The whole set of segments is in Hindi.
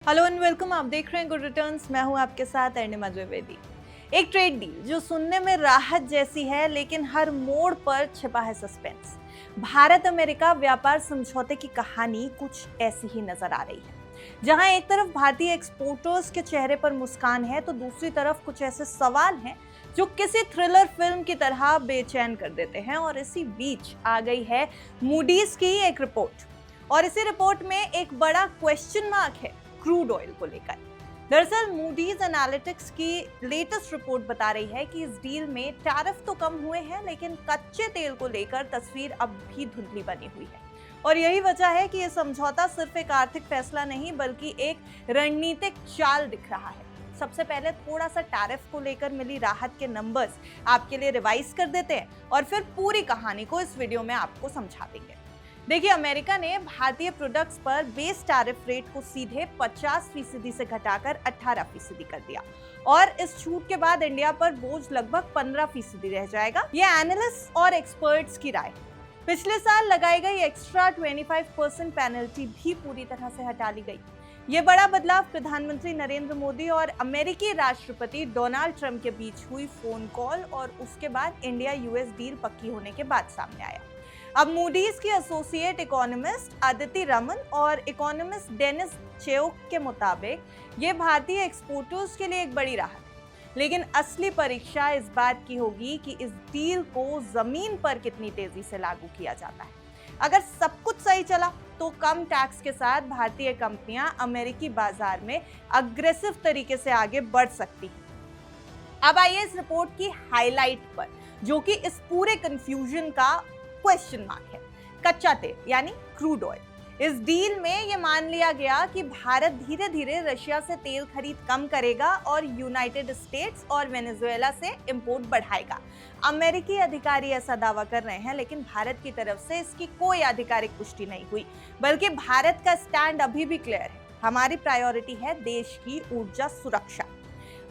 Hello and welcome. आप देख रहे हैं गुड रिटर्न्स। मैं हूं आपके साथ अर्णिमा द्विवेदी। एक ट्रेड डील जो सुनने में राहत जैसी है, लेकिन हर मोड़ पर छिपा है सस्पेंस। भारत अमेरिका व्यापार समझौते की कहानी कुछ ऐसी ही नजर आ रही है, जहां एक तरफ भारतीय एक्सपोर्टर्स के चेहरे पर मुस्कान है, तो दूसरी तरफ कुछ ऐसे सवाल हैं जो किसी थ्रिलर फिल्म की तरह बेचैन कर देते हैं। और इसी बीच आ गई है मूडीज की एक रिपोर्ट, और इसी रिपोर्ट में एक बड़ा क्वेश्चन मार्क है क्रूड ऑयल को लेकर। दरअसल मूडीज एनालिटिक्स की लेटेस्ट रिपोर्ट बता रही है कि इस डील में टैरिफ तो कम हुए हैं, लेकिन कच्चे तेल को लेकर तस्वीर अब भी धुंधली बनी हुई है। और यही वजह है कि यह समझौता सिर्फ एक आर्थिक फैसला नहीं, बल्कि एक रणनीतिक चाल दिख रहा है। सबसे पहले थोड़ा सा टैरिफ को लेकर मिली राहत के नंबर्स आपके लिए रिवाइज कर देते हैं, और फिर पूरी कहानी को इस वीडियो में आपको समझा देंगे। देखिए, अमेरिका ने भारतीय प्रोडक्ट्स पर बेस टैरिफ रेट को सीधे 50% से घटाकर 18% कर दिया, और इस छूट के बाद इंडिया पर बोझ लगभग 15% रह जाएगा। ये एनालिस्ट और एक्सपर्ट्स की राय। पिछले साल लगाई गई एक्स्ट्रा 25% पेनल्टी भी पूरी तरह से हटा ली गई। ये बड़ा बदलाव प्रधानमंत्री नरेंद्र मोदी और अमेरिकी राष्ट्रपति डोनाल्ड ट्रंप के बीच हुई फोन कॉल और उसके बाद इंडिया यूएस डील पक्की होने के बाद सामने आया। अब मूडीज की एसोसिएट इकोनॉमिस्ट अदिति रमन और इकोनॉमिस्ट डेनिस चेओक के मुताबिक ये भारतीय एक्सपोर्टर्स के लिए एक बड़ी राहत है, लेकिन असली परीक्षा इस बात की होगी कि इस डील को जमीन पर कितनी तेजी से लागू किया जाता है। अगर सब कुछ सही चला तो कम टैक्स के साथ भारतीय कंपनियां अमेरिकी बाजार में अग्रेसिव तरीके से आगे बढ़ सकती हैं। अब आइए इस रिपोर्ट की हाईलाइट पर, जो कि इस पूरे कंफ्यूजन का क्वेश्चन मार्क है। कच्चा तेल यानी क्रूड ऑयल। इस डील में यह मान लिया गया कि भारत धीरे धीरे रशिया से तेल खरीद कम करेगा और यूनाइटेड स्टेट्स और वेनेजुएला से इंपोर्ट बढ़ाएगा। अमेरिकी अधिकारी ऐसा दावा कर रहे हैं, लेकिन भारत की तरफ से इसकी कोई आधिकारिक पुष्टि नहीं हुई, बल्कि भारत का स्टैंड अभी भी क्लियर है। हमारी प्रायोरिटी है देश की ऊर्जा सुरक्षा।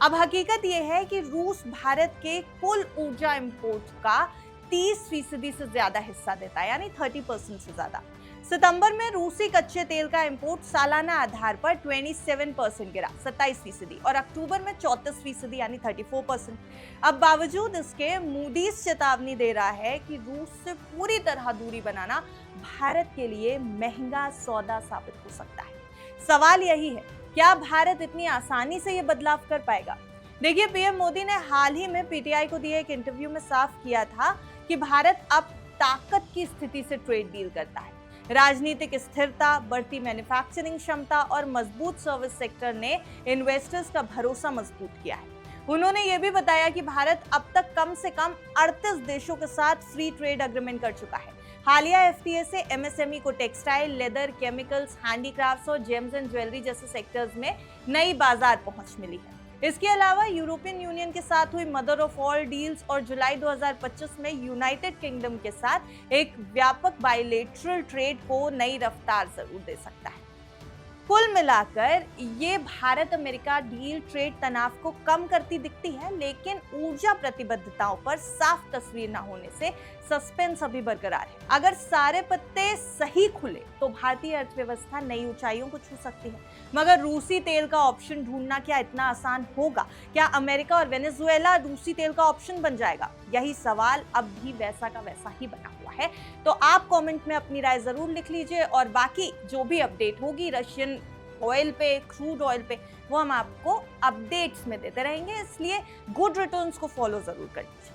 अब हकीकत यह है कि रूस भारत के कुल ऊर्जा इंपोर्ट का 30% से ज्यादा हिस्सा देता है, यानी 30% से ज्यादा। सितंबर में रूसी कच्चे तेल का इंपोर्ट सालाना आधार पर 27% गिरा, 27%, और अक्टूबर में 34% यानी 34%। अब बावजूद इसके मूडीज चेतावनी दे रहा है कि रूस से पूरी तरह दूरी बनाना भारत के लिए महंगा सौदा साबित हो सकता है। सवाल यही है, क्या भारत इतनी आसानी से ये बदलाव कर पाएगा? देखिए, पीएम मोदी ने हाल ही में पीटीआई को दिए एक इंटरव्यू में साफ किया था कि भारत अब ताकत की स्थिति से ट्रेड डील करता है। राजनीतिक स्थिरता, बढ़ती मैन्युफैक्चरिंग क्षमता और मजबूत सर्विस सेक्टर ने इन्वेस्टर्स का भरोसा मजबूत किया है। उन्होंने ये भी बताया कि भारत अब तक कम से कम 38 देशों के साथ फ्री ट्रेड एग्रीमेंट कर चुका है। हालिया एफटीए से एमएसएमई को टेक्सटाइल, लेदर, केमिकल्स, हैंडीक्राफ्ट्स और जेम्स एंड ज्वेलरी जैसे सेक्टर्स में नई बाजार पहुंच मिली है। इसके अलावा यूरोपियन यूनियन के साथ हुई मदर ऑफ ऑल डील्स और जुलाई 2025 में यूनाइटेड किंगडम के साथ एक व्यापक बायलैटरल ट्रेड को नई रफ्तार जरूर दे सकता है। कुल मिलाकर ये भारत अमेरिका डील ट्रेड तनाव को कम करती दिखती है, लेकिन ऊर्जा प्रतिबद्धताओं पर साफ तस्वीर न होने से सस्पेंस अभी बरकरार है। अगर सारे पत्ते सही खुले तो भारतीय अर्थव्यवस्था नई ऊंचाइयों को छू सकती है, मगर रूसी तेल का ऑप्शन ढूंढना क्या इतना आसान होगा? क्या अमेरिका और वेनेजुएला रूसी तेल का ऑप्शन बन जाएगा? यही सवाल अब भी वैसा का वैसा ही बना हुआ है। तो आप कमेंट में अपनी राय जरूर लिख लीजिए, और बाकी जो भी अपडेट होगी रशियन ऑयल पे, क्रूड ऑयल पे, वो हम आपको अपडेट्स में देते रहेंगे। इसलिए गुड रिटर्न्स को फॉलो जरूर कर लीजिए।